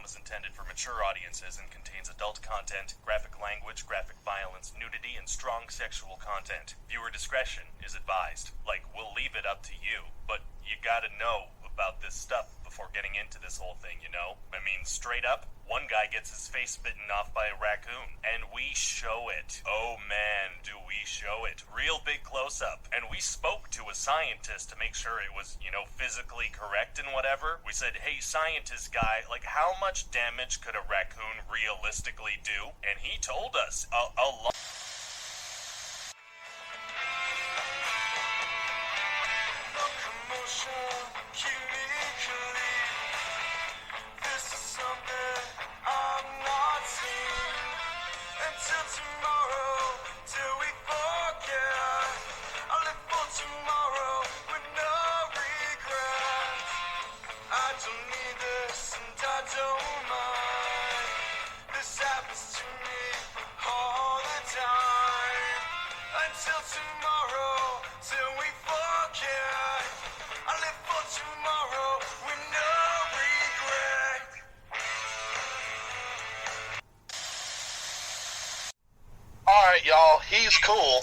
film is intended for mature audiences and contains adult content, graphic language, graphic violence, nudity, and strong sexual content. Viewer discretion is advised. Like, we'll leave it up to you, but you gotta know about this stuff before getting into this whole thing, you know? I mean, straight up, one guy gets his face bitten off by a raccoon, and we show it. Oh man, do we show it. Real big close-up. And we spoke to a scientist to make sure it was, you know, physically correct and whatever. We said, hey, scientist guy, like, how much damage could a raccoon realistically do? And he told us a lot. Alright, y'all, he's Cool.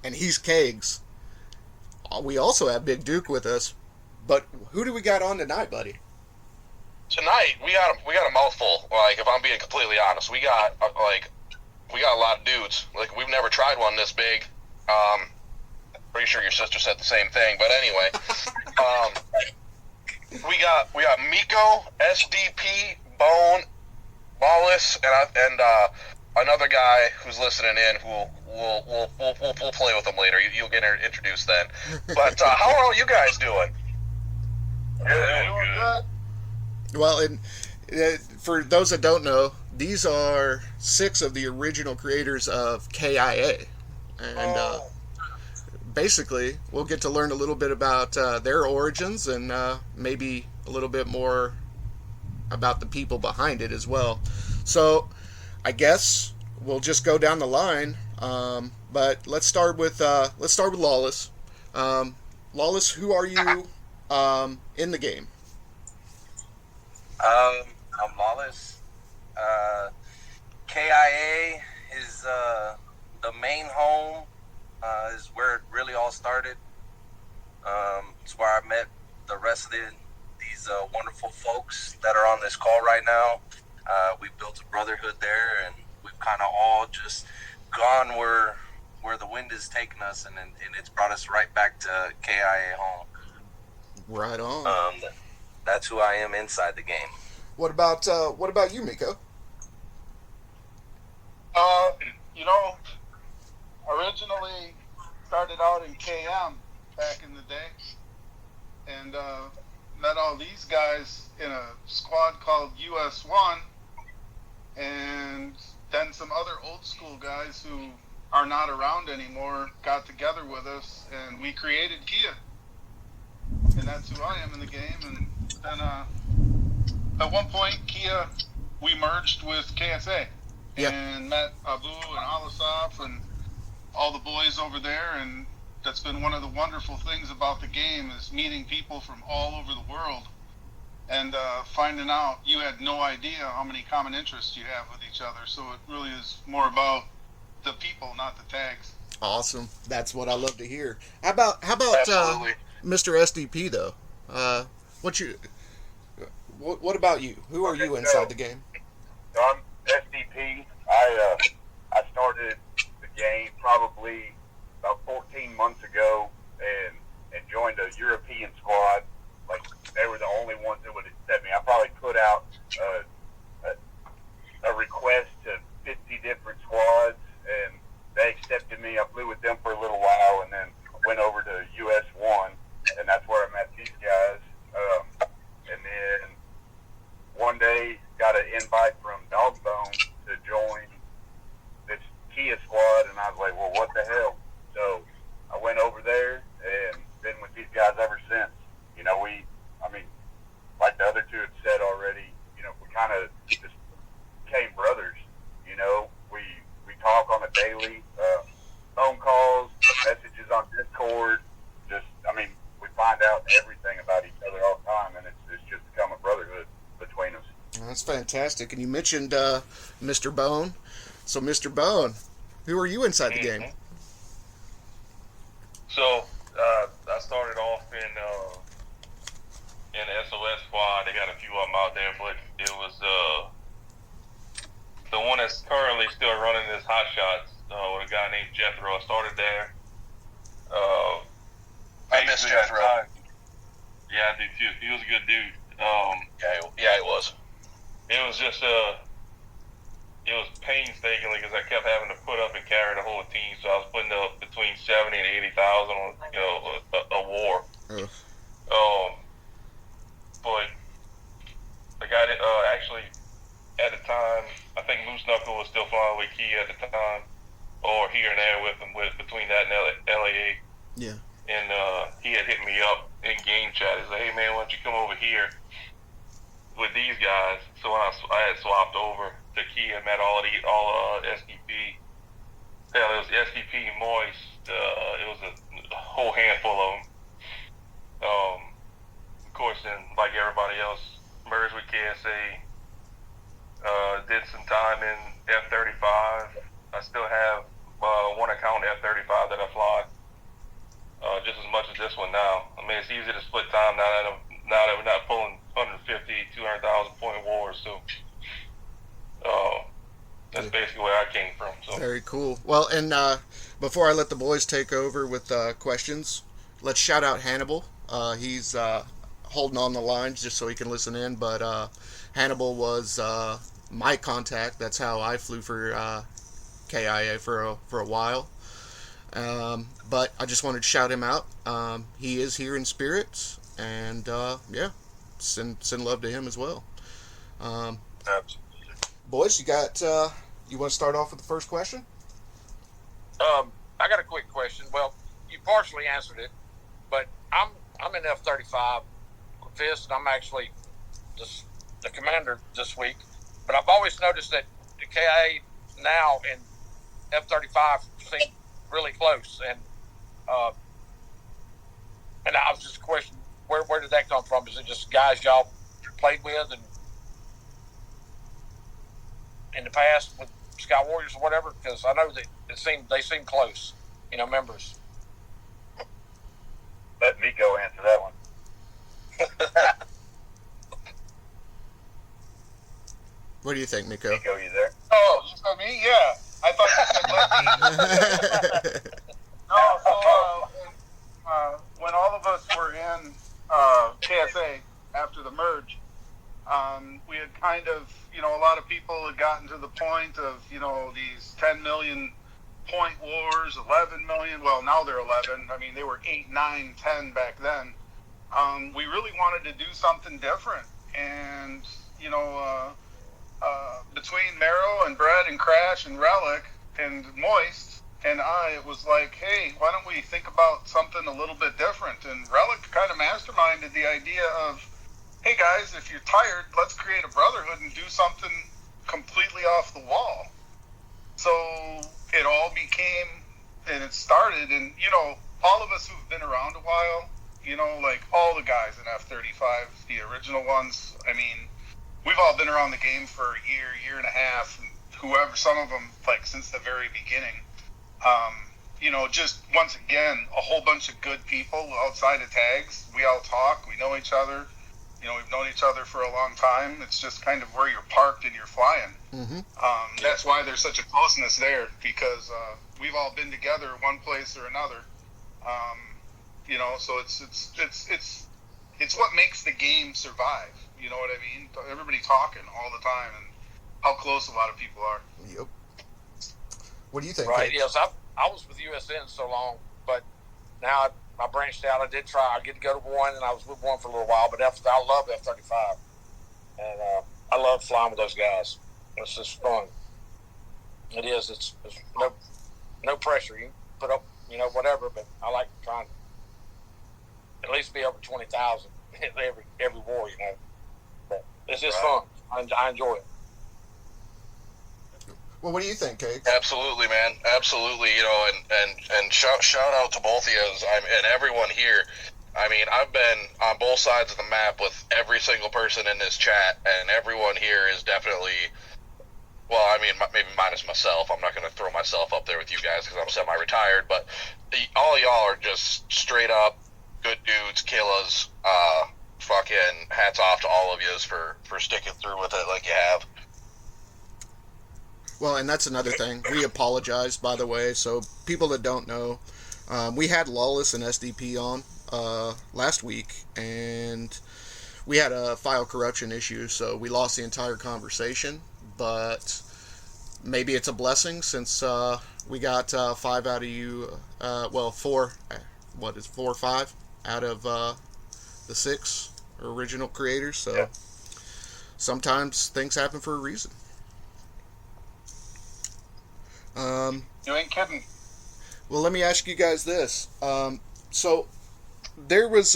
And he's Kegs. We also have Big Duke with us. But who do we got on tonight, buddy? Tonight, we got a mouthful. Like, if I'm being completely honest, we got a lot of dudes. Like, we've never tried one this big. Pretty sure your sister said the same thing, but anyway. We got Miko, SDP, Bone, Lawless, and another guy who's listening in who we'll play with him later. You'll get introduced then. But how are all you guys doing? Good. Well, and for those that don't know, these are 6 of the original creators of KIA. And basically, we'll get to learn a little bit about their origins and maybe a little bit more about the people behind it as well. So, I guess we'll just go down the line. But let's start with Lawless. Lawless, who are you in the game? I'm Lawless. KIA is the main home. Is where it really all started. It's where I met the rest of these wonderful folks that are on this call right now. We built a brotherhood there, and we've kind of all just gone where the wind is taking us, and it's brought us right back to KIA home. Right on. That's who I am inside the game. What about you, Miko? Originally started out in KM back in the day, and met all these guys in a squad called US1, and then some other old school guys who are not around anymore got together with us, and we created Kia, and that's who I am in the game. And then at one point, Kia, we merged with KSA, and met Abu and Alasaf and all the boys over there, and that's been one of the wonderful things about the game, is meeting people from all over the world and finding out you had no idea how many common interests you have with each other. So it really is more about the people, not the tags. Awesome. That's what I love to hear. How about Mr. SDP though? What about you? Who are you inside the game? I'm SDP. I started the game probably about 14 months ago and joined a European squad. Like, they were the only ones that would accept me. I probably put out a request to 50 different squads, and they accepted me. I flew with them for a little while, and then went over to US1, and that's where I met these guys. And then one day got an invite from Dogbone to join this Kia squad, and I was like, well, what the hell? So I went over there and been with these guys ever since. You know, like the other two had said already, you know, we kind of just became brothers. You know, we talk on a daily, phone calls, messages on Discord. We find out everything about each other all the time, and it's just become a brotherhood between us. That's fantastic. And you mentioned Mr. Bone. So, Mr. Bone, who are you inside the game? So I started off in the SOS squad. They got a few of them out there, but it was the one that's currently still running this Hot Shots with a guy named Jethro. I started there. I miss Jethro. Yeah, I do too. He was a good dude. Yeah, it was. It was just it was painstakingly because I kept having to put up and carry the whole team. So I was putting up between 70 and 80,000 on a war. But the guy that actually at the time, I think Moose Knuckle was still flying with Key at the time, or here and there with him, between that and LAA. Yeah. And he had hit me up in game chat. He's like, "Hey man, why don't you come over here with these guys?" So when I had swapped over to Key and met all SDP. Hell, it was SDP, Moist. It was a whole handful of them. Of course, then like everybody else, merged with KSA. Did some time in F-35. I still have one account F-35 that I fly. Just as much as this one now. I mean, it's easy to split time now that we're not pulling 150, 200,000 point wars. So that's basically where I came from. So. Very cool. Well, and before I let the boys take over with questions, let's shout out Hannibal. He's holding on the lines just so he can listen in. But Hannibal was my contact. That's how I flew for KIA for a while. But I just wanted to shout him out. He is here in spirit, and yeah, send love to him as well. Absolutely. Boys, you want to start off with the first question? I got a quick question. Well, you partially answered it, but I'm in F-35 Fist, and I'm actually the commander this week. But I've always noticed that the KIA now and F-35 seem really close, and I was just questioning where did that come from? Is it just guys y'all played with and in the past with Sky Warriors or whatever? Because I know that they seem close, members. Let Miko answer that one. What do you think, Miko? Miko, you there? Oh, you for me? Yeah. I thought you said let me. No, so when all of us were in KSA after the merge, we had kind of, a lot of people had gotten to the point of, these 10 million point wars, 11 million. Well, now they're 11. I mean, they were 8, 9, 10 back then. We really wanted to do something different. And, between Marrow and Brad and Crash and Relic and Moist and it was like, hey, why don't we think about something a little bit different? And Relic kind of masterminded the idea of, hey guys, if you're tired, let's create a brotherhood and do something completely off the wall. So it all became, and it started, and all of us who've been around a while, like all the guys in F-35, the original ones, I mean, we've all been around the game for a year and a half, and whoever, some of them, like, since the very beginning. Just, once again, a whole bunch of good people outside of tags. We all talk. We know each other. We've known each other for a long time. It's just kind of where you're parked and you're flying. Mm-hmm. That's why there's such a closeness there, because we've all been together one place or another. So it's what makes the game survive. You know what I mean? Everybody talking all the time, and how close a lot of people are. Yep. What do you think? Right. Kate? Yes, I was with USN so long, but now I branched out. I did try. I get to go to one, and I was with one for a little while. But I love F-35, and I love flying with those guys. It's just fun. It is. It's no pressure. You can put up, whatever. But I like trying to at least be over 20,000 every war. But it's just fun. I enjoy it. Well, what do you think, Kate? Absolutely, man. Absolutely. And shout out to both of you and everyone here. I mean, I've been on both sides of the map with every single person in this chat, and everyone here is definitely, well, I mean, maybe minus myself. I'm not going to throw myself up there with you guys because I'm semi-retired, but all y'all are just straight up good dudes, killers. Fucking hats off to all of yous for sticking through with it like you have. Well, and that's another thing. We apologize, by the way. So people that don't know, we had Lawless and SDP on last week, and we had a file corruption issue, so we lost the entire conversation. But maybe it's a blessing since we got 5 out of you. Well, 4. What is 4 or 5 out of the 6 original creators? So Yeah. sometimes things happen for a reason. You ain't kidding. Well, let me ask you guys this. So there's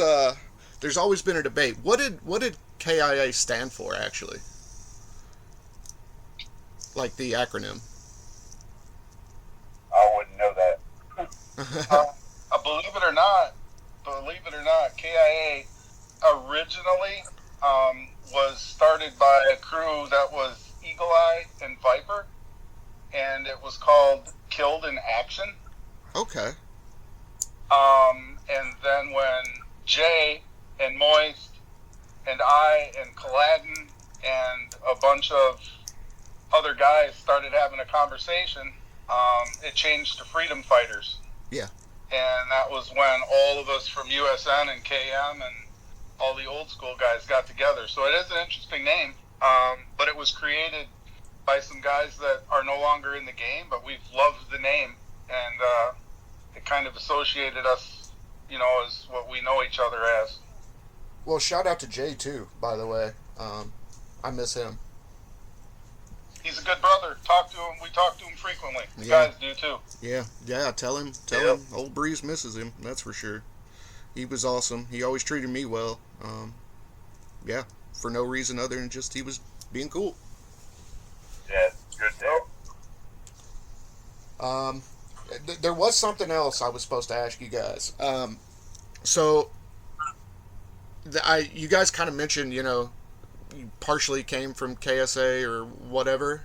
always been a debate. What did KIA stand for, actually? Like the acronym. I wouldn't know that. Believe it or not, KIA originally was started by a crew that was Eagle Eye and Viper, and it was called Killed in Action. Okay. And then when Jay and Moist and I and Caladin and a bunch of other guys started having a conversation, it changed to Freedom Fighters. Yeah. And that was when all of us from USN and KM and all the old school guys got together. So it is an interesting name, but it was created by some guys that are no longer in the game, but we've loved the name, and it kind of associated us, as what we know each other as. Well, shout out to Jay too, by the way. I miss him. He's a good brother. Talk to him. We talk to him frequently. You Yeah. guys do too. Yeah. Tell him. Old Breeze misses him. That's for sure. He was awesome. He always treated me well. Yeah, for no reason other than just he was being cool. Yeah, good deal. There was something else I was supposed to ask you guys. So, you guys kind of mentioned, you partially came from KSA or whatever.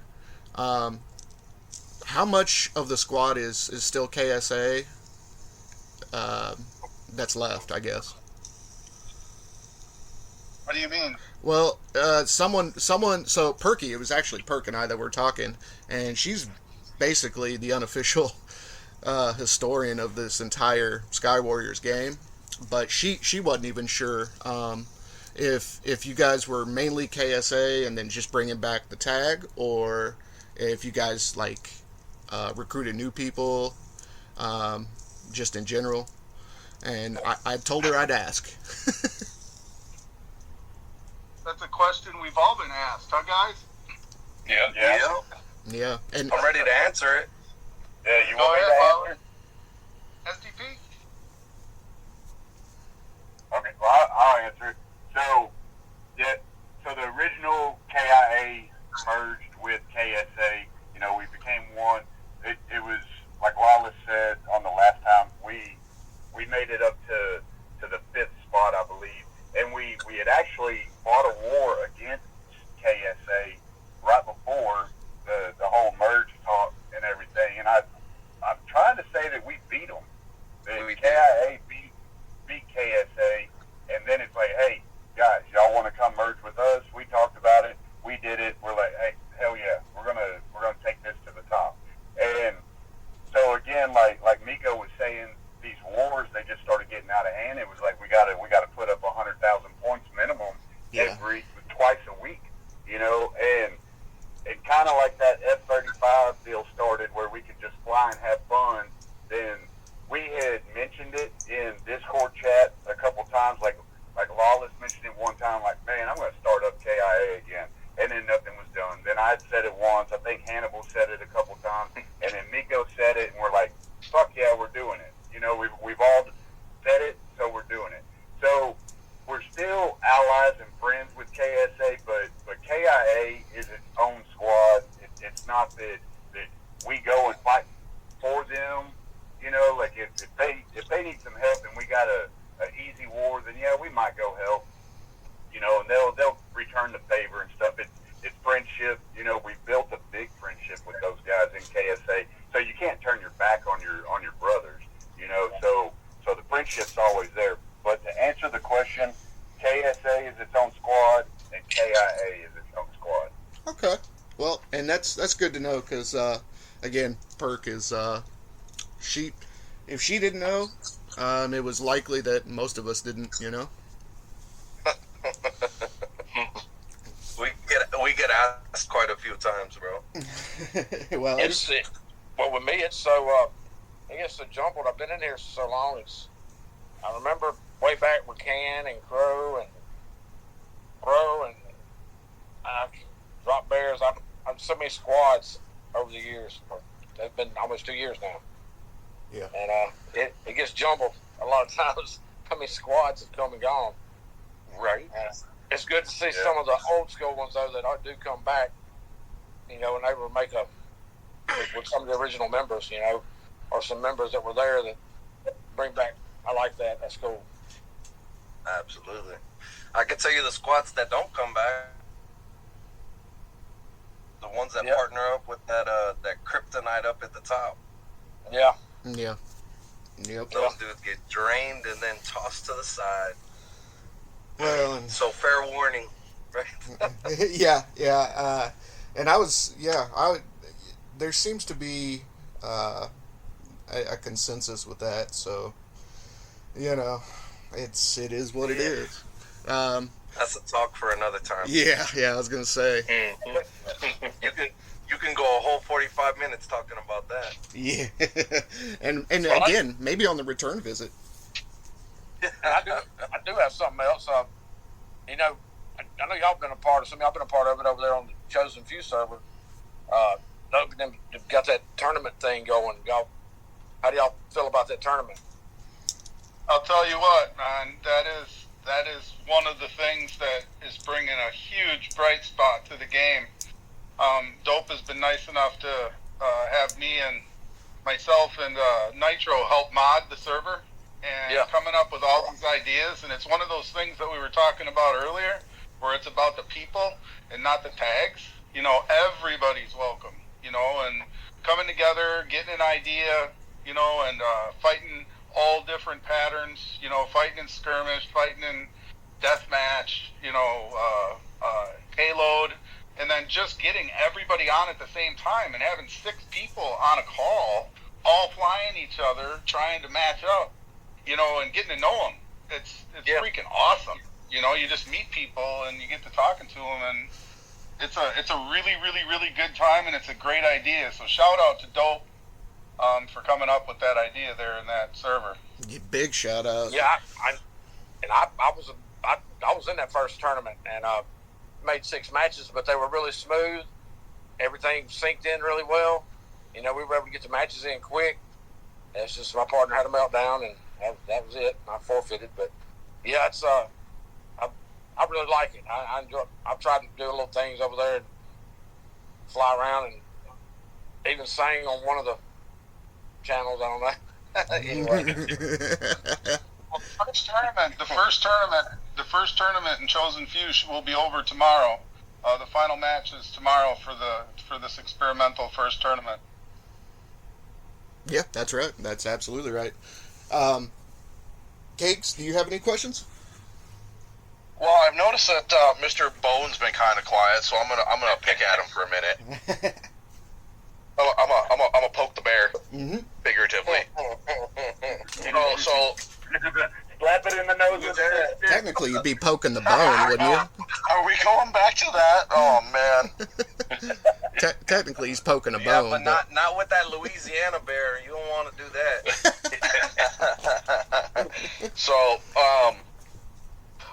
How much of the squad is still KSA? That's left, I guess. What do you mean? Well, someone, so Perky, it was actually Perk and I that were talking, and she's basically the unofficial historian of this entire Sky Warriors game, but she wasn't even sure if you guys were mainly KSA and then just bringing back the tag, or if you guys recruited new people, just in general. And I told her I'd ask. That's a question we've all been asked, huh, guys? Yeah. Yeah, and I'm ready to answer it. Yeah, you Go want me ahead, to Bauer. answer? SDP? Okay, well, I'll answer it. So the original KIA merged with KSA. We became one. It was, like Lawless said on the last time, we made it up to the 5th spot, I believe. And we had actually fought a war against KSA right before the whole merge talk and everything. And I'm trying to say that we beat them. The KIA beat KSA, and then it's like, hey, guys, y'all want to come merge with us? We talked about it. We did it. We're like, hey, hell yeah, we're gonna take this to the top. And so again, like Miko was saying, these wars, they just started getting out of hand. It was like we gotta put up 100,000 points minimum twice a week, and kind of like that F-35 deal started where we could just fly and have fun. Then we had mentioned it in Discord chat a couple times, like Lawless mentioned it one time, like, man, I'm going to start up KIA again, and then nothing was done. Then I'd said it once. I think Hannibal said it a couple times, and then Miko said it, and we're like, fuck yeah, we're doing it. We've all said it, so we're doing it. So we're still allies and friends with KSA, but KIA is its own squad. It's not that we go and fight for them. Like if they need some help, then we gotta an easy war, then yeah, we might go help. You know, and they'll return the favor and stuff. It's friendship. You know, we built a big friendship with those guys in KSA, so you can't turn your back on your brothers. You know, so the friendship's always there. But to answer the question, KSA is its own squad, and KIA is its own squad. Okay. Well, and that's good to know because again, Perk is if she didn't know, it was likely that most of us didn't. You know. We get asked quite a few times, bro. Well, Well, with me, it's so I guess so jumbled. I've been in here so long. I remember way back with Can and Crow and Drop Bears. I've so many squads over the years. It's been almost 2 years now. Yeah. And it gets jumbled a lot of times. How many squads have come and gone? Right. It's good to see some of the old school ones though that do come back. You know, and they will make with some of the original members. You know, or some members that were there that bring back. I like that. That's cool. Absolutely. I can tell you the squads that don't come back. The ones that partner up with that kryptonite up at the top. Yeah. Yeah. Yep. Those dudes get drained and then tossed to the side. Well, so fair warning, right? yeah. And there seems to be a consensus with that. So, you know, it is what it is. That's a talk for another time. Yeah, I was gonna say. You can go a whole 45 minutes talking about that. Yeah, and again, maybe on the return visit. I do have something else. You know, I know y'all been a part of something. I've been a part of it over there on the Chosen Few server. They've got that tournament thing going. Y'all, how do y'all feel about that tournament? I'll tell you what, man. That is one of the things that is bringing a huge bright spot to the game. Dope has been nice enough to have me and myself and Nitro help mod the server and coming up with all these ideas. And it's one of those things that we were talking about earlier where it's about the people and not the tags. You know, everybody's welcome, you know, and coming together, getting an idea, you know, and fighting all different patterns, you know, fighting in skirmish, fighting in deathmatch, you know, payload, and then just getting everybody on at the same time and having 6 people on a call, all flying each other, trying to match up, you know, and getting to know them. It's freaking awesome. You know, you just meet people and you get to talking to them, and it's a really, really, really good time, and it's a great idea. So shout out to Dope for coming up with that idea there in that server. Big shout out. Yeah, I was in that first tournament and made 6 matches, but they were really smooth. Everything synced in really well. You know, we were able to get the matches in quick. It's just my partner had a meltdown, and that was it. I forfeited, but yeah, it's I really like it. I enjoy it. I've tried to do little things over there and fly around and even sang on one of the channels. I don't know. Anyway. The first tournament in Chosen Few will be over tomorrow. The final match is tomorrow for this experimental first tournament. Yeah, that's right. That's absolutely right. Cakes, do you have any questions? Well, I've noticed that Mr. Bone's been kind of quiet, so I'm gonna pick at him for a minute. I'm gonna poke the bear, figuratively. You know, so slap it in the nose with that. Technically, you'd be poking the bone, wouldn't you? Are we going back to that? Oh man. Technically, he's poking a Yeah, bone. but not with that Louisiana bear. You don't want to do that. So,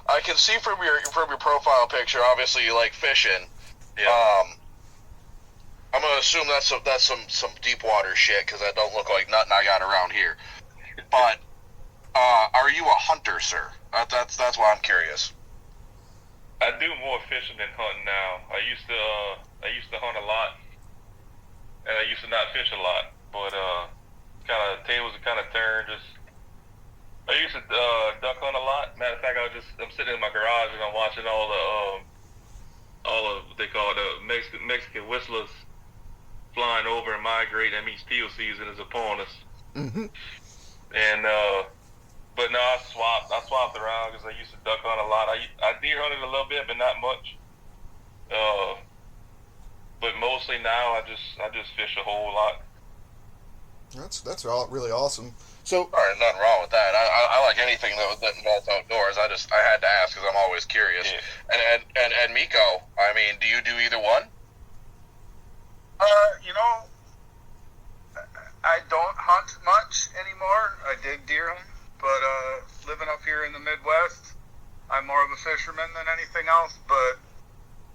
I can see from your profile picture, obviously you like fishing. Yeah. I'm gonna assume that's some deep water shit because that don't look like nothing I got around here. But are you a hunter, sir? That's why I'm curious. I do more fishing than hunting now. I used to hunt a lot, and I used to not fish a lot. But tables have kind of turned. I used to duck hunt a lot. Matter of fact, I'm sitting in my garage and I'm watching all of what they call the Mexican whistlers flying over and migrating. That means teal season is upon us. Mm-hmm. And but no, I swapped around because I used to duck hunt a lot. I deer hunted a little bit, but not much. But mostly now I just fish a whole lot. That's all really awesome. So, All right, nothing wrong with that. I like anything that involves outdoors. I had to ask because I'm always curious. Yeah. And Miko, I mean, do you do either one? You know, I don't hunt much anymore. I dig deer hunt, but living up here in the Midwest, I'm more of a fisherman than anything else. But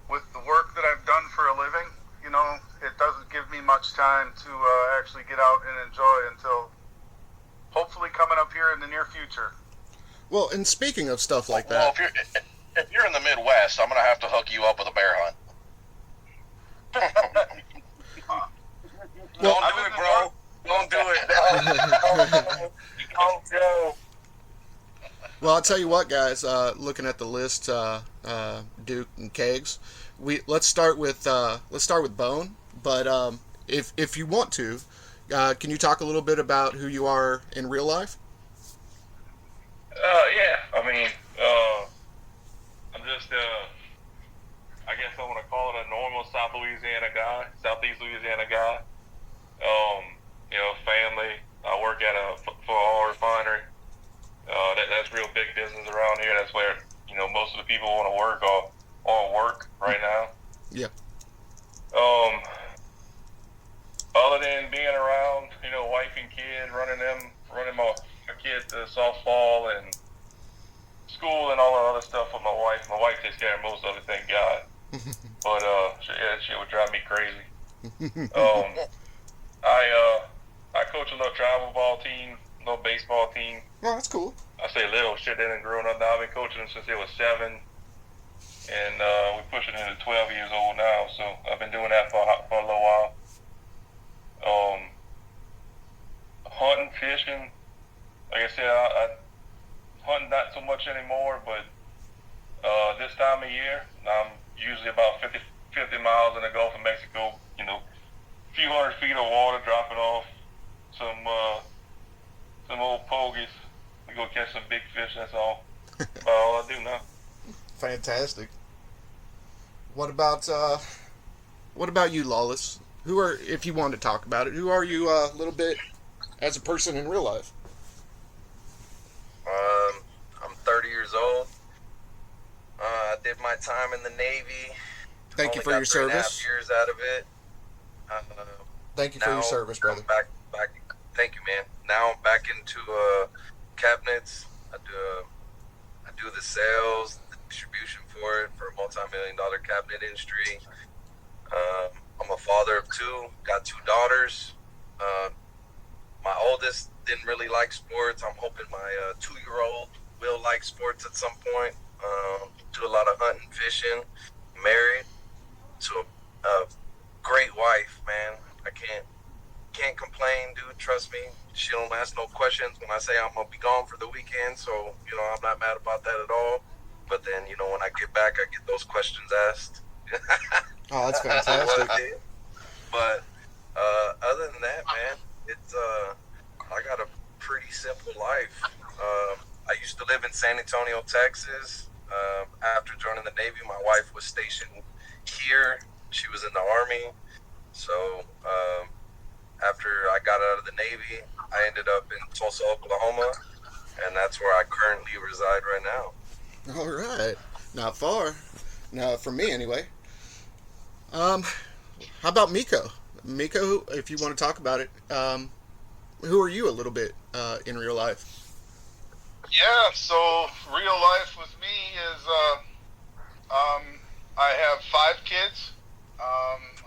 with the work that I've done for a living, you know, it doesn't give me much time to actually get out and enjoy until hopefully coming up here in the near future. well, and speaking of stuff like Well, that, if you're in the Midwest, I'm gonna have to hook you up with a bear hunt. Don't do it, bro. Don't do it. Don't go. well, I'll tell you what, guys. Looking at the list, Duke and Kegs, let's start with Bone. But if you want to, can you talk a little bit about who you are in real life? Yeah. I mean, I'm just I guess I want to call it a normal Southeast Louisiana guy. You know, family. I work at for oil refinery. That's real big business around here. That's where, you know, most of the people want to work or on work right now. Yeah. Other than being around, you know, wife and kid, running my kid to softball and school and all that other stuff with my wife. My wife takes care of most of it, thank God. But that shit would drive me crazy. I coach a little travel ball team, little baseball team. Oh, that's cool. I say little shit. They didn't grow up now. I've been coaching them since they was 7, and we're pushing into 12 years old now. So I've been doing that for a little while. Hunting, fishing. Like I said, I hunting not so much anymore, but this time of year, I'm usually about 50 miles in the Gulf of Mexico. You know, a few hundred feet of water, dropping off some old pogies. We go catch some big fish. That's all. That's all I do now. Fantastic. What about you, Lawless? If you want to talk about it, who are you a little bit as a person in real life? I'm 30 years old. I did my time in the Navy. Thank you for your service. 3.5 years out of it. Thank you for your service, brother. Back. Thank you, man. Now I'm back into cabinets. I do the sales, the distribution for it for a multi-million-dollar cabinet industry. I'm a father of 2. Got 2 daughters. My oldest didn't really like sports. I'm hoping my 2-year-old will like sports at some point. Do a lot of hunting, fishing. Married to a great wife, man. I can't complain, dude. Trust me. She don't ask no questions when I say I'm gonna be gone for the weekend. So, you know, I'm not mad about that at all. But then, you know, when I get back, I get those questions asked. Oh, that's fantastic. But other than that, man, it's I got a pretty simple life. I used to live in San Antonio, Texas. After joining the Navy, my wife was stationed here. She was in the Army. So after I got out of the Navy, I ended up in Tulsa, Oklahoma, and that's where I currently reside right now. All right. Not far. No, from me anyway. How about Miko? Miko, if you want to talk about it, who are you a little bit in real life? Yeah, so real life with me is I have 5 kids.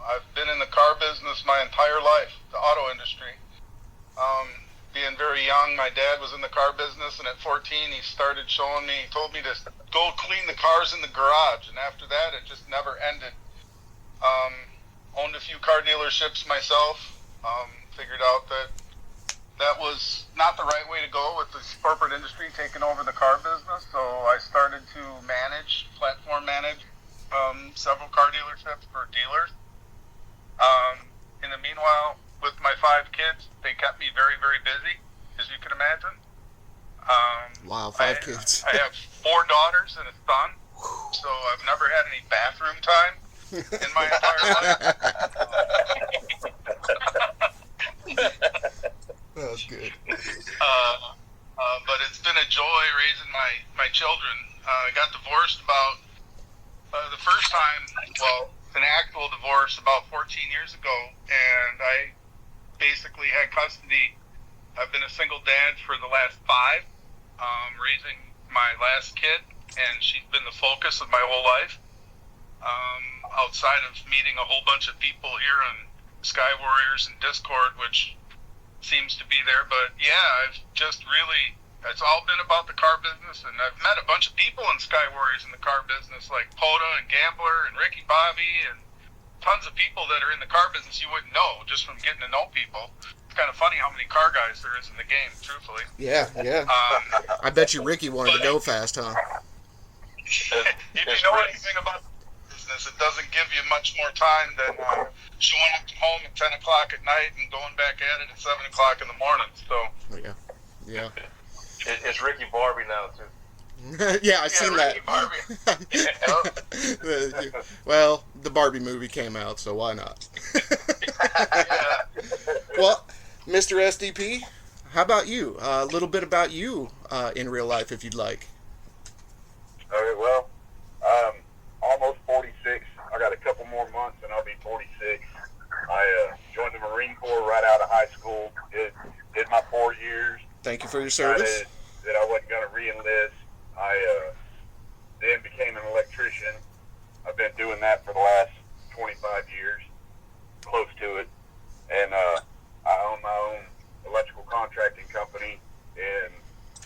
I've been in the car business my entire life, the auto industry. Being very young, my dad was in the car business, and at 14 he started showing me, he told me to go clean the cars in the garage, and after that it just never ended. Owned a few car dealerships myself. Figured out that was not the right way to go with the corporate industry taking over the car business. So I started to platform manage several car dealerships for dealers. In the meanwhile, with my 5 kids, they kept me very, very busy, as you can imagine. Wow, 5 kids. I have 4 daughters and a son, so I've never had any bathroom time in my entire life. That was good. But it's been a joy raising my children. I got divorced about the first time, an actual divorce about 14 years ago, and I basically had custody. I've been a single dad for the last 5, raising my last kid, and she's been the focus of my whole life. Outside of meeting a whole bunch of people here on Sky Warriors and Discord, which seems to be there, but yeah, I've just really, it's all been about the car business, and I've met a bunch of people in Sky Warriors in the car business, like Poda and Gambler and Ricky Bobby, and tons of people that are in the car business you wouldn't know just from getting to know people. It's kind of funny how many car guys there is in the game, truthfully. Yeah. I bet you Ricky wanted to go fast, huh? If you know anything about the business, it doesn't give you much more time than showing up home at 10 o'clock at night and going back at it at 7 o'clock in the morning. So Yeah. It's Ricky Barbie now, too. Yeah, I've seen Ricky that. Barbie. Well, the Barbie movie came out, so why not? Yeah. Well, Mr. SDP, how about you? A little bit about you in real life, if you'd like. Okay, well, almost 46. I got a couple more months and I'll be 46. I joined the Marine Corps right out of high school. Did my 4 years. Thank you for your service. Decided that I wasn't going to re-enlist. I then became an electrician. I've been doing that for the last 25 years, close to it. And I own my own electrical contracting company in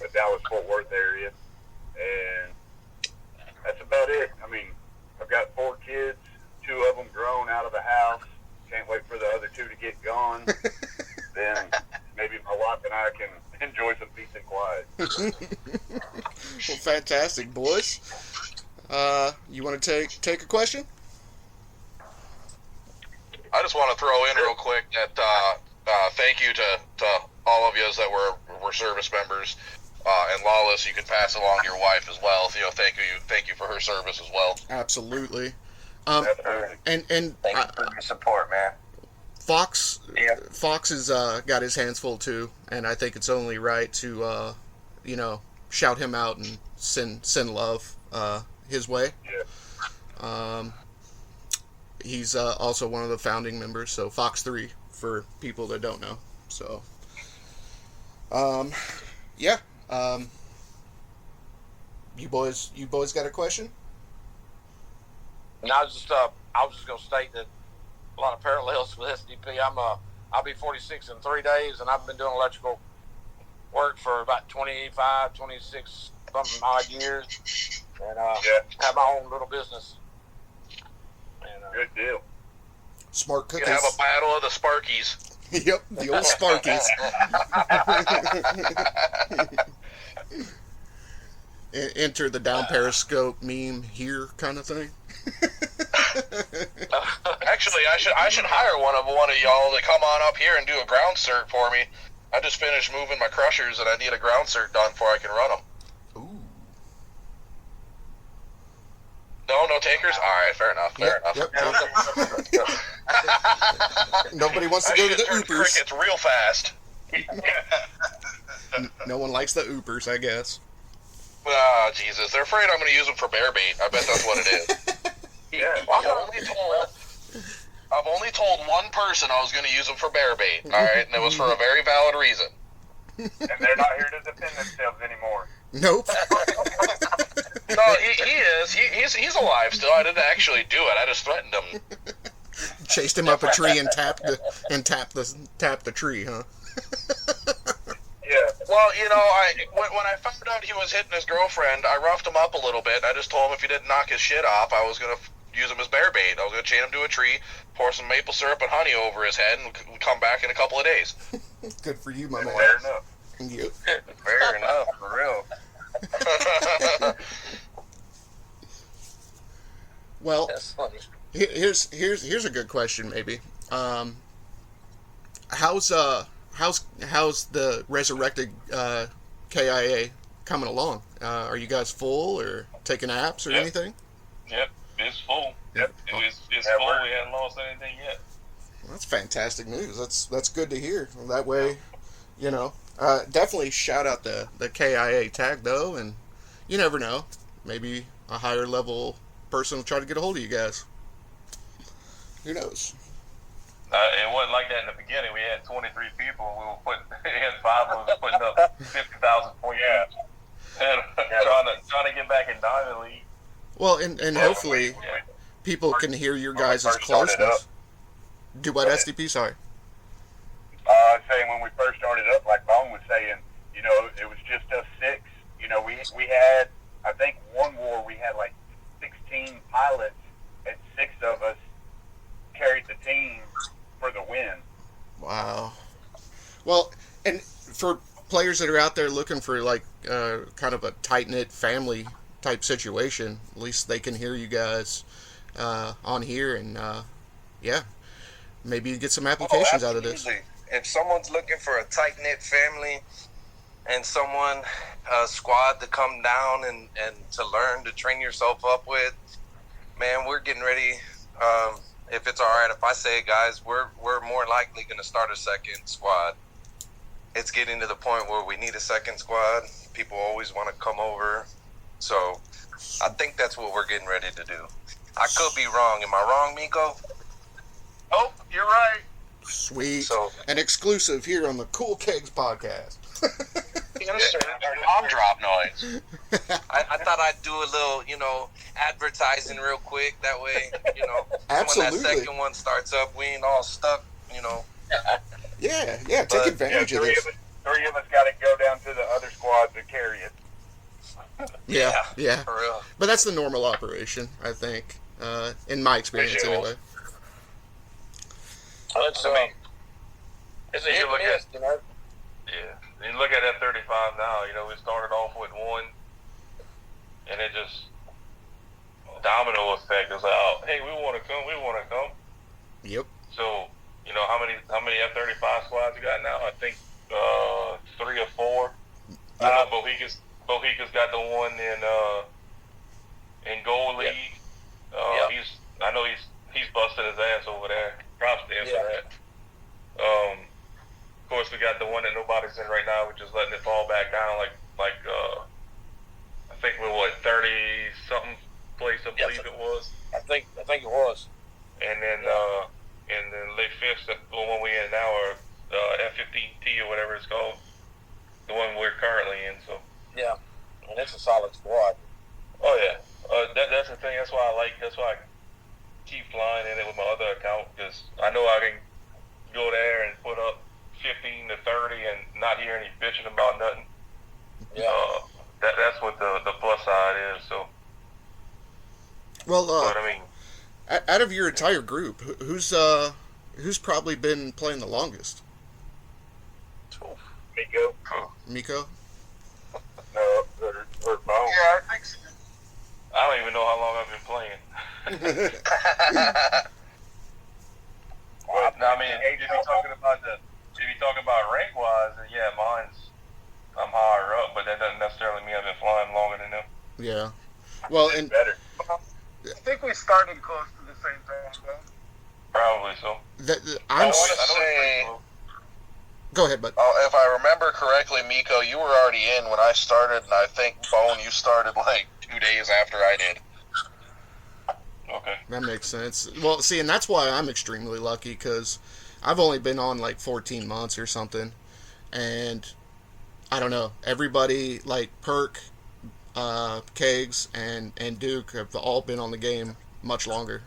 the Dallas-Fort Worth area. And that's about it. I mean, I've got 4 kids, 2 of them grown out of the house. Can't wait for the other 2 to get gone. Then maybe my wife and I can enjoy some peace and quiet. Well, fantastic, boys. You want to take a question? I just want to throw in real quick that thank you to all of you that were service members. And Lawless, you can pass along to your wife as well. Thank you for her service as well. Absolutely. Absolutely. And Thank you for your support, man. Fox has got his hands full too, and I think it's only right to shout him out and send love his way. Yeah. He's also one of the founding members, so Fox 3 for people that don't know. So yeah. You boys got a question? And I was just going to state that a lot of parallels with SDP. I'll be 46 in 3 days, and I've been doing electrical work for about 25, 26 something odd years, and have my own little business. And, Good deal. Smart You cookies. can have a battle of the Sparkies. Yep, the old Sparkies. Enter the down periscope meme here kind of thing. Actually, I should hire one of y'all to come on up here and do a ground cert for me. I just finished moving my crushers and I need a ground cert done before I can run them. Ooh. No takers? Alright, fair enough. Yep. Nobody wants to go to the turn Oopers. crickets real fast. No one likes the Oopers, I guess. Ah, Jesus. They're afraid I'm going to use them for bear bait. I bet that's what it is. Yeah. I've only told one person I was going to use them for bear bait, alright? And it was for a very valid reason. And they're not here to defend themselves anymore. Nope. No, he is. He's alive still. I didn't actually do it. I just threatened him. Chased him up a tree and tapped the tree, huh? Yeah. Well, when I found out he was hitting his girlfriend, I roughed him up a little bit. I just told him if he didn't knock his shit off, I was going to use him as bear bait. I was going to chain him to a tree, pour some maple syrup and honey over his head, and come back in a couple of days. Good for you, my man. Fair enough. Yep. Fair enough, for real. Well, That's funny. here's a good question maybe. How's the resurrected KIA coming along? Are you guys full or taking apps or Yep. anything? Yep, it's full. Yep. It's Yeah, full. we're- We haven't lost anything yet. Well, that's fantastic news. That's good to hear. That way, definitely shout out the KIA tag though, and you never know, maybe a higher level person will try to get a hold of you guys. Who knows? It wasn't like that in the beginning. We had 23 people. We were had 5 of us putting up 50,000 points. Yeah. And trying to get back in Diamond League. Well, and hopefully people can hear your guys' closeness. Do what, SDP? Sorry. Saying when we first started up, like Bone was saying, it was just us 6. We had, I think, one war we had like 16 pilots, and 6 of us carried the team for the win. Wow. Well, and for players that are out there looking for like kind of a tight knit family type situation, at least they can hear you guys on here, and maybe you get some applications out of this. Absolutely. If someone's looking for a tight knit family and someone, a squad to come down and to learn to train yourself up with, man, we're getting ready. If it's all right, if I say, guys, we're more likely going to start a second squad. It's getting to the point where we need a second squad. People always want to come over. So I think that's what we're getting ready to do. I could be wrong. Am I wrong, Miko? Oh, you're right. Sweet. So An exclusive here on the Cool-Kegs podcast. Mom drop noise. I thought I'd do a little, advertising real quick. That way, when Absolutely. that second one starts up, we ain't all stuck, Yeah, take But, advantage of Three this. of us got to go down to the other squads and carry it. Yeah. For real. But that's the normal operation, I think, in my experience Visual. anyway. It's it's a hit and miss, Yeah. You look at F-35 now, we started off with 1, and it just domino effect. It's like, oh, hey, we want to come. Yep. So, how many F-35 squads you got now? I think 3 or 4. Bohica's got the one in Gold League. I know he's busting his ass over there. Props to him for that. Of course, we got the one that nobody's in right now. We're just letting it fall back down. I think we're 30 something place. I believe it was. I think it was. And then Les Fifths, the one we're in now, are F-15T or whatever it's called. The one we're currently in. So. Yeah, and it's a solid squad. Oh yeah, that's the thing. That's why I keep flying in it with my other account, because I know I can go there and put up 15 to 30 and not hear any bitching about nothing. Yeah. That's what the plus side is. So. Well, But I mean, out of your entire group, who's probably been playing the longest? Miko? Miko? No, or Bone. Yeah, I think so. I don't even know how long I've been playing. Well, I mean, if you're talking about rank wise, then yeah, I'm higher up, but that doesn't necessarily mean I've been flying longer than them. Yeah. Well, and Better. I think we started close to the same time, though. Probably so. I'm. I wanna say- Go ahead, bud. If I remember correctly, Miko, you were already in when I started, and I think, Bone, you started like 2 days after I did. Okay. That makes sense. Well, see, and that's why I'm extremely lucky, because I've only been on like 14 months or something, and I don't know. Everybody like Perk, Kegs, and Duke have all been on the game much longer,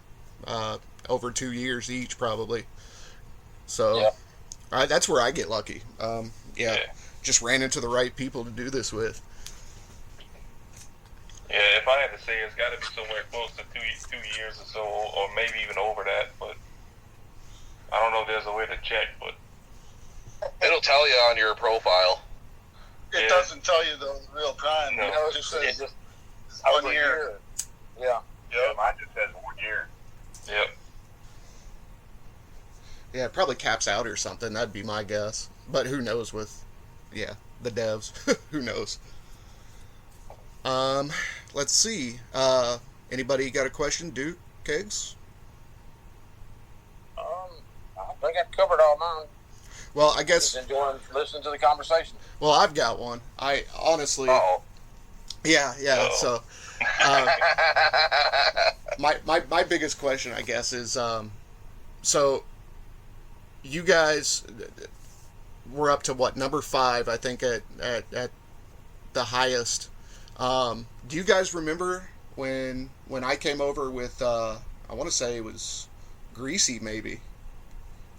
over 2 years each probably. So that's where I get lucky. Just ran into the right people to do this with. Yeah, if I had to say, it's got to be somewhere close to 2 years or so, or maybe even over that. But I don't know if there's a way to check. But It'll tell you on your profile. It doesn't tell you the real time. No. It just says Over 1 a year. Yeah. Yeah, mine just says 1 year. Yep. Yeah, it probably caps out or something. That'd be my guess. But who knows with, the devs. Who knows? Let's see. Anybody got a question? Duke, Kegs? I think I've covered all mine. Well, I guess. Just enjoying listening to the conversation. Well, I've got one. I honestly. Oh. Yeah. Uh-oh. So, my biggest question, I guess, is so you guys were up to what, number 5, I think, at the highest. Do you guys remember when I came over with I want to say it was Greasy, maybe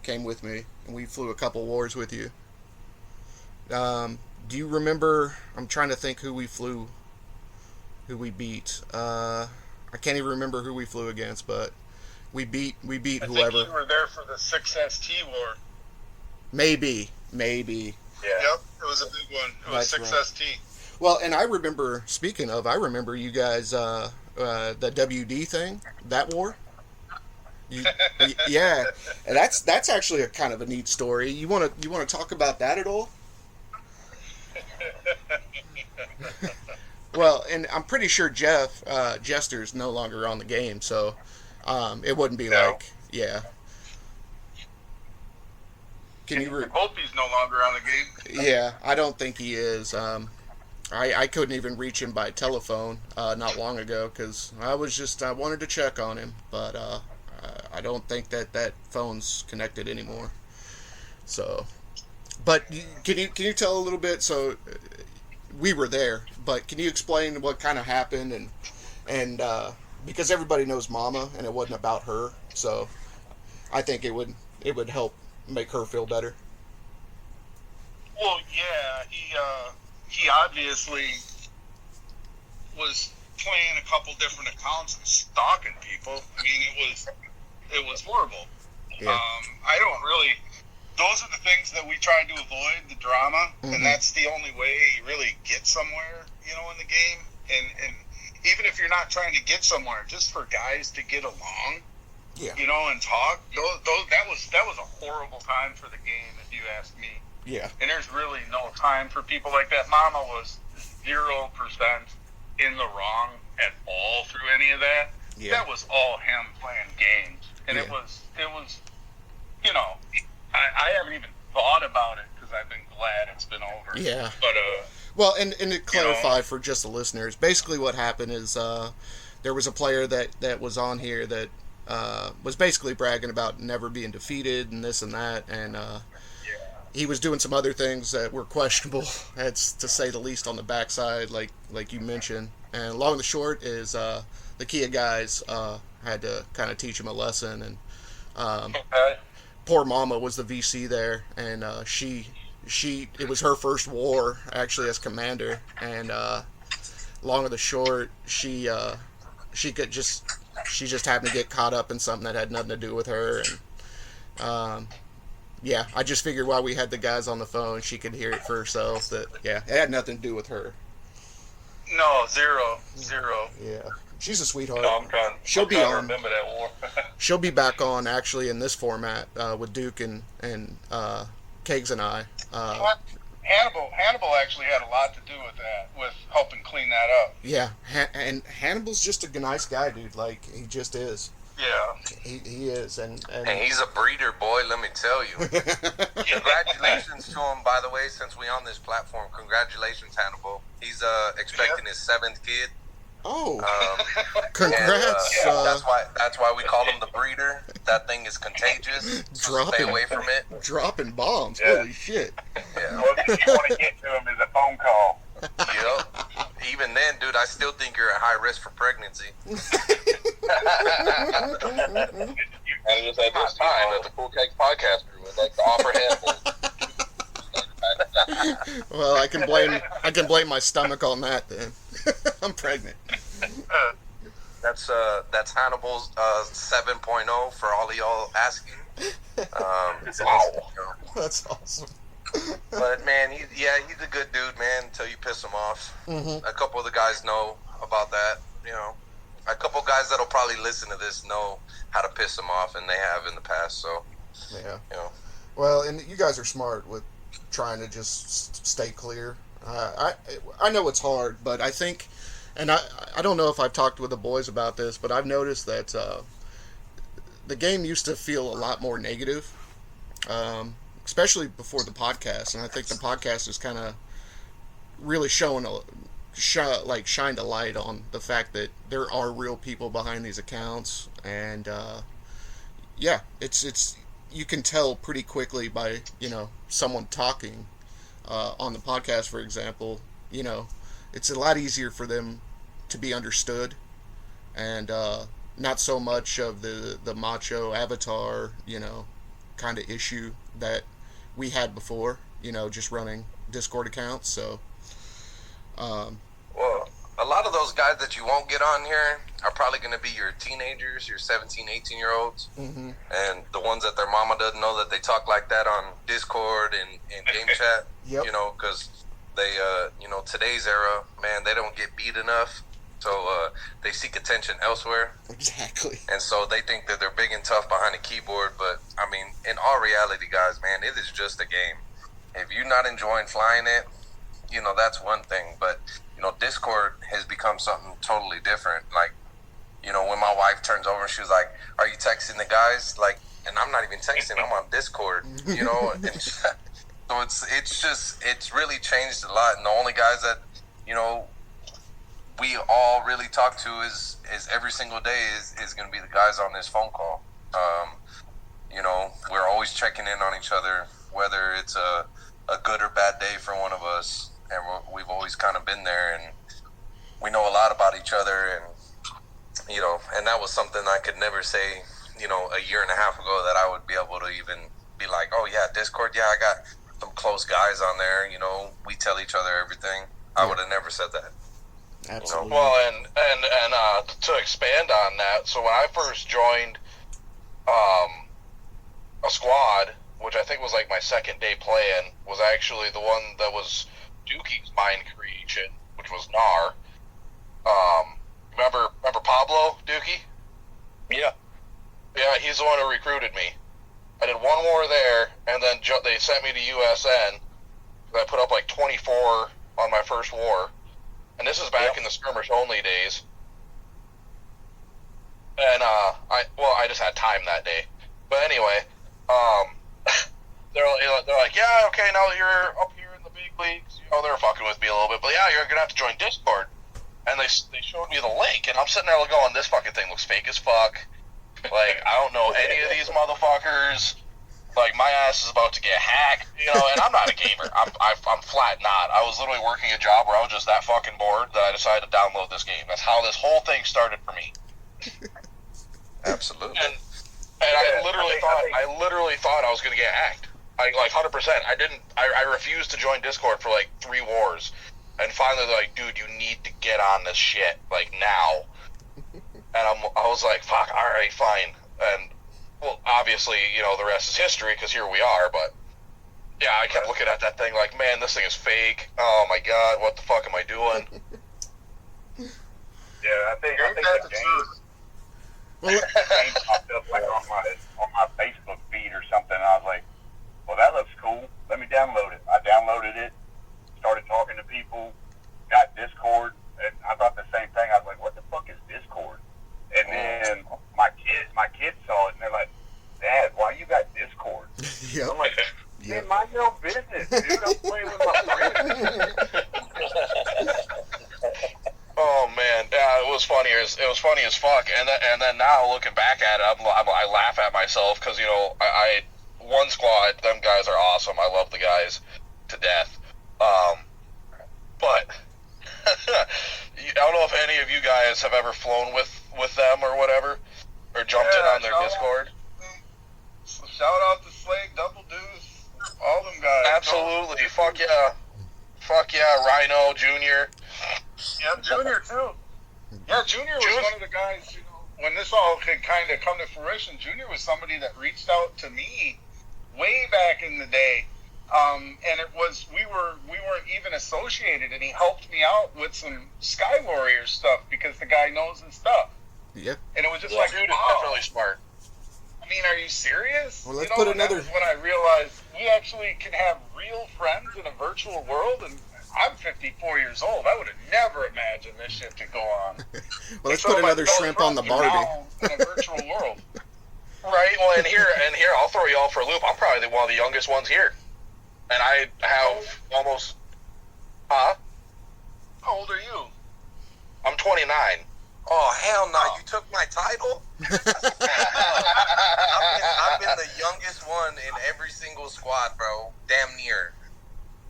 came with me and we flew a couple wars with you. Do you remember? I'm trying to think who we beat. I can't even remember who we flew against, but we beat I whoever. think you were there for the 6ST war. Maybe. Yeah. Yep, it was a big one. It was That's 6ST. Well, and I remember, speaking of, I remember you guys, the WD thing, that war. Yeah, and that's actually a kind of a neat story. You want to talk about that at all? Well, and I'm pretty sure Jester's no longer on the game, so it wouldn't be No. like, yeah. Can you? Hope he's no longer on the game. Yeah, I don't think he is. I couldn't even reach him by telephone not long ago because I wanted to check on him, but I don't think that phone's connected anymore. So, but can you tell a little bit? So we were there, but can you explain what kind of happened and because everybody knows Mama and it wasn't about her, so I think it would help make her feel better. Well, yeah, he obviously was playing a couple different accounts and stalking people. I mean, it was horrible. Yeah. I don't really. Those are the things that we try to avoid, the drama, and that's the only way you really get somewhere, in the game. And even if you're not trying to get somewhere, just for guys to get along, Yeah. and talk. That was a horrible time for the game, if you ask me. Yeah. And there's really no time for people like that. Mama was 0% in the wrong at all through any of that. Yeah. That was all him playing games, and it was I haven't even thought about it because I've been glad it's been over. Yeah. But Well, and to clarify for just the listeners, basically what happened is there was a player that was on here that was basically bragging about never being defeated and this and that, and he was doing some other things that were questionable, that's to say the least, on the backside, like you mentioned. And long and the short is the Kia guys had to kind of teach him a lesson, and poor Mama was the VC there, and it was her first war actually as commander, and long and the short, she just happened to get caught up in something that had nothing to do with her, and yeah, I just figured while we had the guys on the phone, she could hear it for herself that it had nothing to do with her. no, zero. Yeah, she's a sweetheart. No, I'm trying to remember that war. She'll be back on actually in this format with Duke and Kegs and I. Hannibal actually had a lot to do with that, with helping clean that up. Yeah, and Hannibal's just a nice guy, dude. Like, he just is. Yeah. He is, and And he's a breeder, boy, let me tell you. Congratulations to him, by the way, since we on this platform. Congratulations, Hannibal. He's expecting his 7th kid. Oh, And, congrats! that's why we call him the breeder. That thing is contagious. So stay away from it. Dropping bombs. Yeah. Holy shit! Yeah. Well, if you want to get to him, is a phone call. Yep. Even then, dude, I still think you're at high risk for pregnancy. And just at this time, at the Cool-Kegs podcast crew would like to offer Hannibal. Well, I can blame my stomach on that. Then I'm pregnant. That's Hannibal's 7.0 for all of y'all asking. That's awesome. But man, he's a good dude, man. Until you piss him off. Mm-hmm. A couple of the guys know about that. You know, a couple of guys that'll probably listen to this know how to piss him off, and they have in the past. So Yeah. you know, Well, and you guys are smart with trying to just stay clear. I know it's hard, but I think, and I don't know if I've talked with the boys about this, but I've noticed that the game used to feel a lot more negative, especially before the podcast. And I think the podcast is kind of really shined a light on the fact that there are real people behind these accounts, and yeah, it's you can tell pretty quickly by someone talking on the podcast, for example. It's a lot easier for them to be understood, and not so much of the macho avatar, kind of issue that we had before, just running Discord accounts. So, well, a lot of those guys that you won't get on here are probably going to be your teenagers, your 17, 18-year-olds, mm-hmm. and the ones that their mama doesn't know that they talk like that on Discord and game chat. Yep. Because they, today's era, man, they don't get beat enough, so they seek attention elsewhere. Exactly. And so they think that they're big and tough behind a keyboard, but, I mean, in all reality, guys, man, it is just a game. If you're not enjoying flying it, that's one thing, but Discord has become something totally different. Like, when my wife turns over and she was like, "Are you texting the guys?" Like, and I'm not even texting, I'm on Discord, and so it's really changed a lot. And the only guys that, we all really talk to is every single day is going to be the guys on this phone call. We're always checking in on each other, whether it's a good or bad day for one of us. And we've always kind of been there, and we know a lot about each other, and and that was something I could never say, a year and a half ago, that I would be able to even be like, oh yeah, Discord, yeah, I got some close guys on there, we tell each other everything. I would have never said that. Absolutely. Well, and to expand on that, so when I first joined a squad, which I think was like my second day playing, was actually the one that was Dookie's mind creation, which was Nar. Remember Pablo Dookie? Yeah. Yeah, he's the one who recruited me. I did one war there, and then they sent me to USN. I put up like 24 on my first war, and this is back in the skirmish only days. And I just had time that day. But anyway, they're like, yeah, okay, now that you're up here in the big leagues, they're fucking with me a little bit, but yeah, you're gonna have to join Discord. And they showed me the link, and I'm sitting there going, this fucking thing looks fake as fuck. Like, I don't know any of these motherfuckers. Like, my ass is about to get hacked, and I'm not a gamer. I'm flat not. I was literally working a job where I was just that fucking bored that I decided to download this game. That's how this whole thing started for me. Absolutely. And I literally thought I was gonna get hacked. Like 100%. I refused to join Discord for like 3 wars. And finally they're like, dude, you need to get on this shit, like, now. And I was like, fuck, alright, fine. And, well, obviously, the rest is history, because here we are, but, yeah, I kept looking at that thing like, man, this thing is fake. Oh my god, what the fuck am I doing? Yeah, I think the game popped up like on my Facebook feed or something, and I was like, well, that looks cool. Let me download it. I downloaded it, started talking to people, got Discord, and I thought the same thing. I was like, what the fuck is Discord? And then my kids saw it, and they're like, Dad, why you got Discord? Yep. I'm like, man, mind your own business, dude. I'm playing with my friends. Oh man, yeah, it was funny as fuck. And then now looking back at it, I laugh at myself because I one squad, them guys are awesome. I love the guys to death. But I don't know if any of you guys have ever flown with them or whatever, or jumped in on their Discord. Shout out to Slade, Double Deuce, all them guys. Absolutely, fuck yeah, Rhino Junior. Yeah, Junior too. Yeah, Junior was one of the guys. When this all could kind of come to fruition, Junior was somebody that reached out to me way back in the day And it was we weren't even associated, and he helped me out with some Sky Warrior stuff because the guy knows his stuff. Yep. And it was just Dude like, is wow. definitely smart. I mean, are you serious? Well, let's you know, put and that another- was when I realized we actually can have real friends in a virtual world, and I'm 54 years old. I would have never imagined this shit could go on. Well, let's So put my another best shrimp on the friends are Barbie. now in a virtual world. Right. Well, and here, I'll throw you all for a loop. I'm probably one of the youngest ones here, and I have almost. Huh? How old are you? I'm 29. Oh, hell no. You took my title? I've been the youngest one in every single squad, bro. Damn near.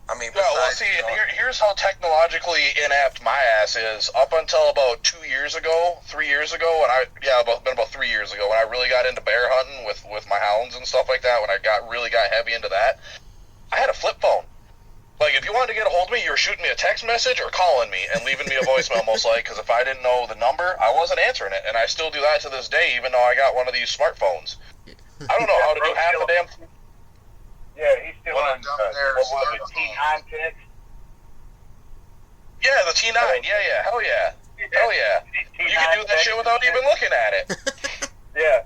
I mean, Yeah, well, besides, see, you know, here's how technologically inept my ass is. Up until about 3 years ago, about 3 years ago, when I really got into bear hunting with my hounds and stuff like that, when I really got heavy into that, I had a flip phone. Like, if you wanted to get a hold of me, you were shooting me a text message or calling me and leaving me a voicemail, most likely, because if I didn't know the number, I wasn't answering it. And I still do that to this day, even though I got one of these smartphones. I don't know how to do half the damn... Yeah, he's still One on down there, what was it, Starbucks. T9 text? Yeah, the T9. Yeah. Hell yeah. Hell yeah. You can do that shit without even looking at it. Yeah.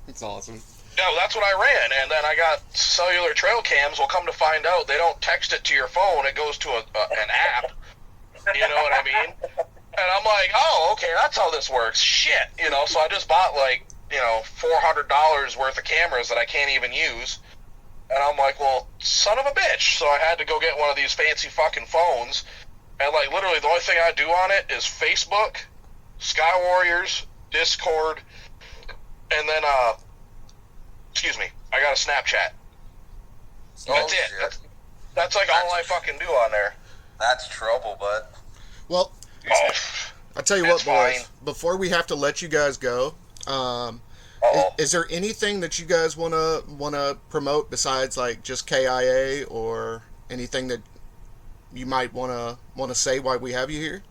It's awesome. No, that's what I ran, and then I got cellular trail cams. Well, come to find out, they don't text it to your phone. It goes to an app. You know what I mean? And I'm like, oh, okay, that's how this works. Shit, so I just bought, $400 worth of cameras that I can't even use. And I'm like, well, son of a bitch. So I had to go get one of these fancy fucking phones. And, literally the only thing I do on it is Facebook, Sky Warriors, Discord, and then, I got a Snapchat. That's it. That's all I fucking do on there. That's trouble, bud. Well, Oh, I'll tell you It's what, boys. fine. Before we have to let you guys go, is there anything that you guys wanna promote besides just KIA, or anything that you might wanna say why we have you here?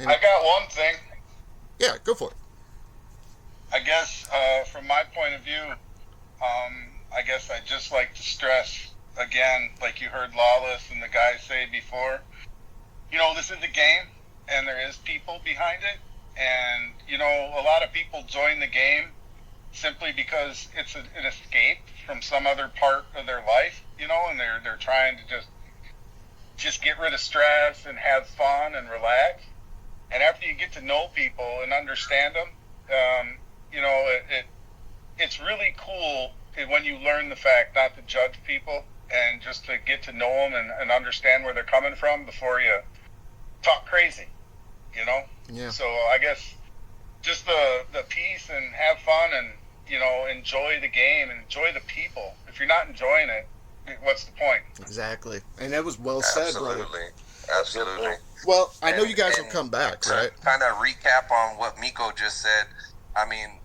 I got one thing. Yeah, go for it. I guess from my point of view, I guess I'd just like to stress again, like you heard Lawless and the guys say before, this is a game, and there is people behind it, and a lot of people join the game simply because it's an escape from some other part of their life, and they're trying to just get rid of stress and have fun and relax. And after you get to know people and understand them, it's really cool when you learn the fact not to judge people and just to get to know them and understand where they're coming from before you talk crazy, Yeah. So I guess just the peace and have fun and, enjoy the game and enjoy the people. If you're not enjoying it, what's the point? Exactly. And that was well said, brother. Absolutely. Well, I know And- you guys will and come back, to right? kind of recap on what Miko just said, I mean,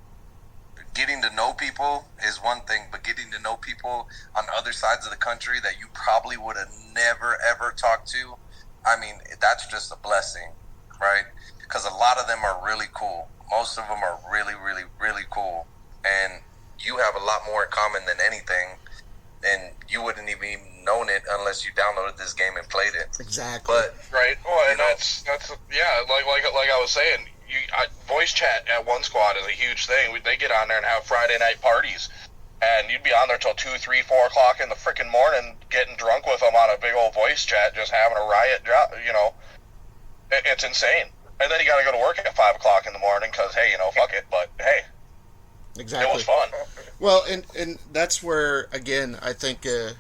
getting to know people is one thing, but getting to know people on other sides of the country that you probably would have never, ever talked to, I mean, that's just a blessing, right? Because a lot of them are really cool. Most of them are really, really, really cool. And you have a lot more in common than anything, and you wouldn't even known it unless you downloaded this game and played it. Exactly. But Right. Well, and that's yeah. Like I was saying, voice chat at one squad is a huge thing. They get on there and have Friday night parties, and you'd be on there till 2, 3, 4 o'clock in the freaking morning, getting drunk with them on a big old voice chat, just having a riot. It's insane. And then you got to go to work at 5 o'clock in the morning because hey, fuck it. But hey, Exactly. it was fun. Well, and that's where, again, I think the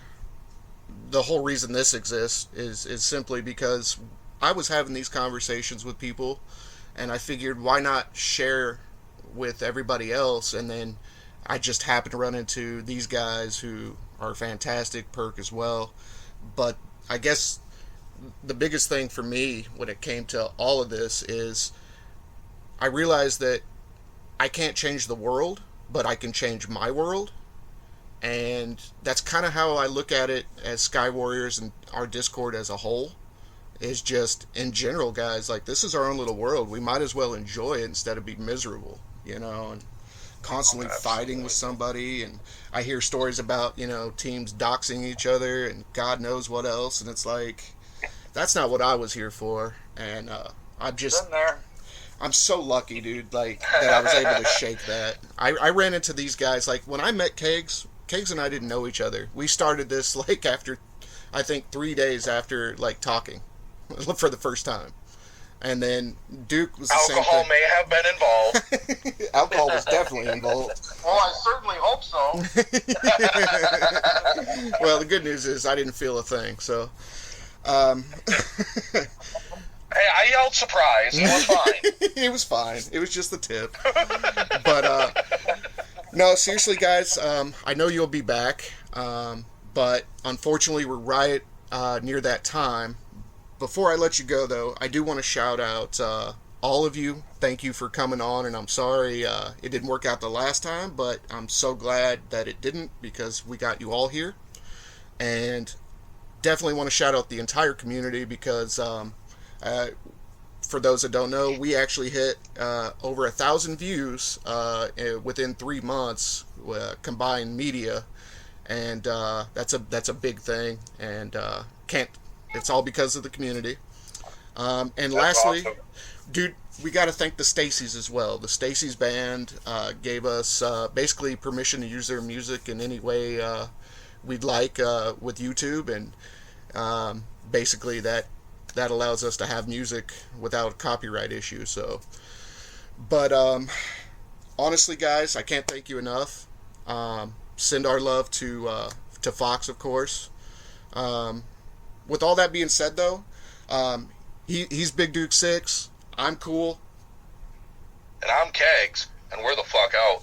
whole reason this exists is simply because I was having these conversations with people, and I figured, why not share with everybody else? And then I just happened to run into these guys who are fantastic, Perk as well. But I guess the biggest thing for me when it came to all of this is I realized that I can't change the world, but I can change my world. And that's kind of how I look at it as Sky Warriors and our Discord as a whole. Is just, in general, guys, this is our own little world. We might as well enjoy it instead of be miserable, And constantly fighting with somebody, and I hear stories about, teams doxing each other and God knows what else, and it's like, that's not what I was here for, and I'm so lucky, dude, like, that I was able to shake that. I ran into these guys, like, when I met Kegs and I didn't know each other. We started this, like, after, I think, 3 days after, like, talking for the first time. And then Duke was the Alcohol same thing. may have been involved. Alcohol was definitely involved. Well, I certainly hope so. Well, the good news is I didn't feel a thing, so... Hey, I yelled surprise. It was fine. It was fine. It was just the tip. But, no, seriously, guys, I know you'll be back, but unfortunately we're right near that time. Before I let you go, though, I do want to shout out all of you. Thank you for coming on, and I'm sorry it didn't work out the last time, but I'm so glad that it didn't, because we got you all here. And definitely want to shout out the entire community, because for those that don't know, we actually hit over 1,000 views within 3 months, combined media, and that's a big thing, and it's all because of the community. And that's lastly, awesome. Dude, we got to thank TheStacys as well. The TheStacys band gave us basically permission to use their music in any way we'd like with YouTube, and basically that allows us to have music without copyright issues. So, but honestly, guys, I can't thank you enough. Send our love to Fox, of course. With all that being said, though, he's Big Duke 6. I'm Cool. And I'm Kegs, and we're the fuck out.